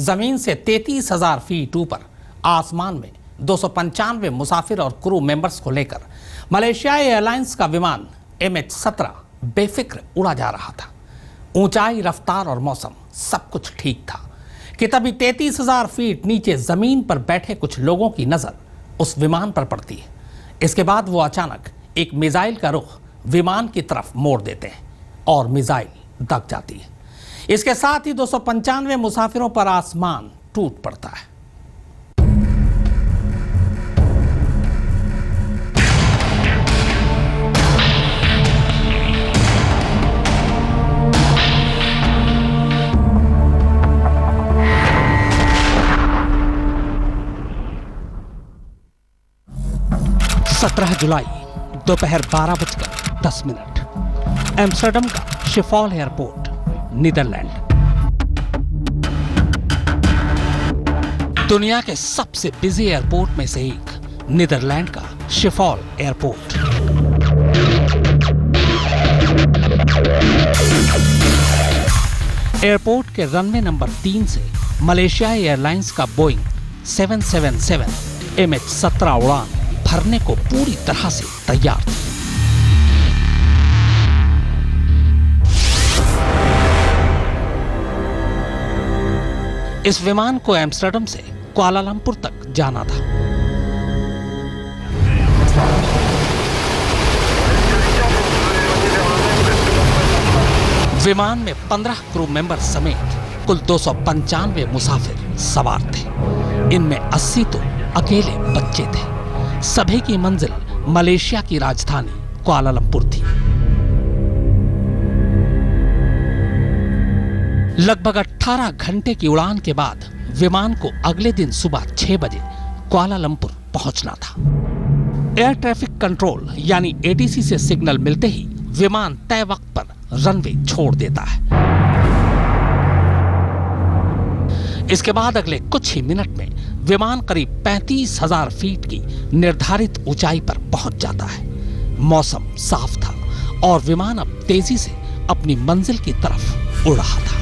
जमीन से 33,000 फीट ऊपर आसमान में 295 मुसाफिर और क्रू मेंबर्स को लेकर मलेशियाई एयरलाइंस का विमान MH17 बेफिक्र उड़ा जा रहा था। ऊंचाई, रफ्तार और मौसम सब कुछ ठीक था कि तभी 33,000 फीट नीचे जमीन पर बैठे कुछ लोगों की नजर उस विमान पर पड़ती है। इसके बाद वो अचानक एक मिसाइल का रुख विमान की तरफ मोड़ देते हैं और मिसाइल दग जाती है। इसके साथ ही 295 मुसाफिरों पर आसमान टूट पड़ता है। जुलाई दोपहर 12:10 एम्स्टर्डम का शिफॉल एयरपोर्ट, नीदरलैंड। दुनिया के सबसे बिजी एयरपोर्ट में से एक नीदरलैंड का शिफॉल एयरपोर्ट। एयरपोर्ट के रनवे नंबर 3 से मलेशियाई एयरलाइंस का बोइंग 777 MH17 उड़ान भरने को पूरी तरह से तैयार थी। इस विमान को एम्स्टर्डम से कुआलालंपुर तक जाना था। विमान में 15 क्रू मेंबर समेत कुल 295 मुसाफिर सवार थे। इनमें 80 तो अकेले बच्चे थे। सभी की मंजिल मलेशिया की राजधानी कुआलालंपुर थी। लगभग 18 घंटे की उड़ान के बाद विमान को अगले दिन सुबह 6 बजे कुआलालंपुर पहुंचना था। एयर ट्रैफिक कंट्रोल यानी ATC से सिग्नल मिलते ही विमान तय वक्त पर रनवे छोड़ देता है। इसके बाद अगले कुछ ही मिनट में विमान करीब 35,000 फीट की निर्धारित ऊंचाई पर पहुंच जाता है। मौसम साफ था और विमान अब तेजी से अपनी मंजिल की तरफ उड़ रहा था।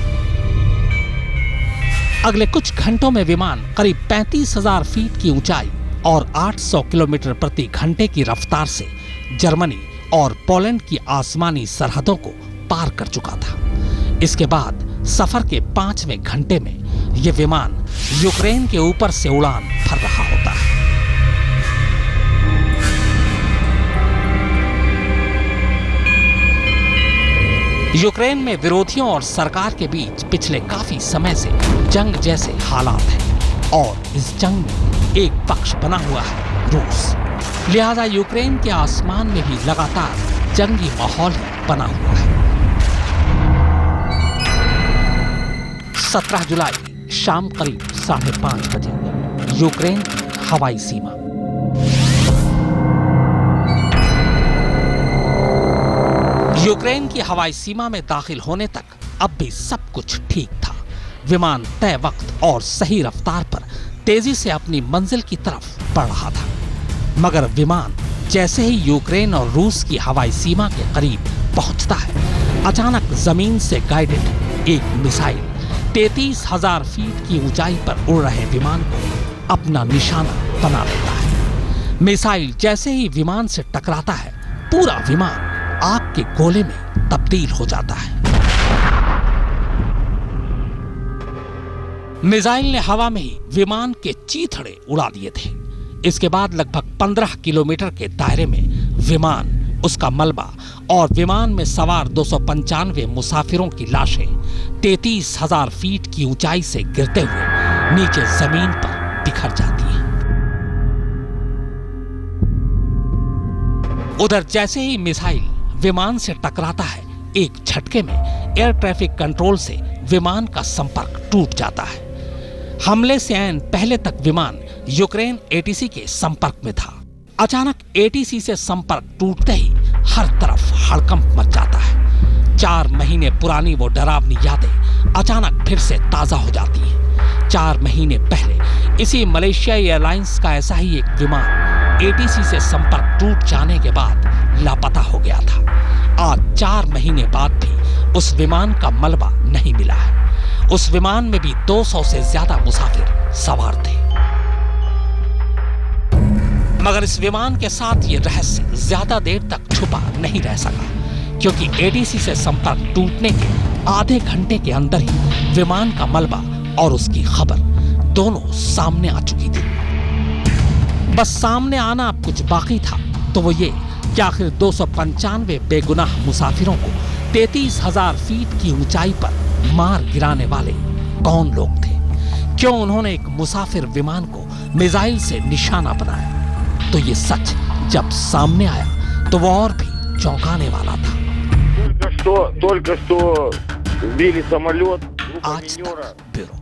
अगले कुछ घंटों में विमान करीब 35,000 फीट की ऊंचाई और 800 किलोमीटर प्रति घंटे की रफ्तार से जर्मनी और पोलैंड की आसमानी सरहदों को पार कर चुका था। इसके बाद सफर के 5वें घंटे में यह विमान यूक्रेन के ऊपर से उड़ान भर रहा होता है। यूक्रेन में विरोधियों और सरकार के बीच पिछले काफी समय से जंग जैसे हालात हैं और इस जंग में एक पक्ष बना हुआ है रूस। लिहाजा यूक्रेन के आसमान में भी लगातार जंगी माहौल बना हुआ है। 17 जुलाई शाम करीब 5:30 बजे यूक्रेन की हवाई सीमा। यूक्रेन की हवाई सीमा में दाखिल होने तक अब भी सब कुछ ठीक था। विमान तय वक्त और सही रफ्तार पर तेजी से अपनी मंजिल की तरफ बढ़ रहा था। मगर विमान जैसे ही यूक्रेन और रूस की हवाई सीमा के करीब पहुंचता है, अचानक जमीन से गाइडेड एक मिसाइल 33,000 फीट की ऊंचाई पर उड़ रहे विमान को अपना निशाना बना लेता है। मिसाइल जैसे ही विमान से टकराता है, पूरा विमान आग के गोले में तब्दील हो जाता है। मिसाइल ने हवा में ही विमान के चीथड़े उड़ा दिए थे। इसके बाद लगभग 15 किलोमीटर के दायरे में विमान, उसका मलबा और विमान में सवार 295 मुसाफिरों की लाशें 33,000 फीट की ऊंचाई से गिरते हुए नीचे जमीन पर बिखर जाती हैं। उधर जैसे ही मिसाइल विमान से टकराता है, एक झटके में एयर ट्रैफिक कंट्रोल से विमान का संपर्क टूट जाता है। हमले से ऐन पहले तक विमान यूक्रेन ATC के संपर्क में था। अचानक ATC से संपर्क टूटते ही हर तरफ हड़कंप मच जाता है। 4 महीने पुरानी वो डरावनी यादें अचानक फिर से ताजा हो जाती हैं। 4 महीने पहले इसी मलेशियाई एयरलाइंस का ऐसा ही एक विमान ATC से संपर्क टूट जाने के बाद लापता हो गया था। आज 4 महीने बाद भी उस विमान का मलबा नहीं मिला है। उस विमान में भी 200 से ज्यादा मुसाफिर सवार थे। मगर इस विमान के साथ ये रहस्य ज्यादा देर तक छुपा नहीं रह सका, क्योंकि एडीसी से संपर्क टूटने के आधे घंटे के अंदर ही विमान का मलबा और उसकी खबर दोनों सामने आ चुकी थी। बस सामने आना अब कुछ बाकी था, तो वो ये कि आखिर 295 बेगुनाह मुसाफिरों को 33,000 फीट की ऊंचाई पर मार गिराने वाले कौन लोग थे? क्यों उन्होंने एक मुसाफिर विमान को मिसाइल से निशाना बनाया? तो ये सच जब सामने आया तो वो और भी चौंकाने वाला था। Только что сбили самолет. आज तक ब्यूरो।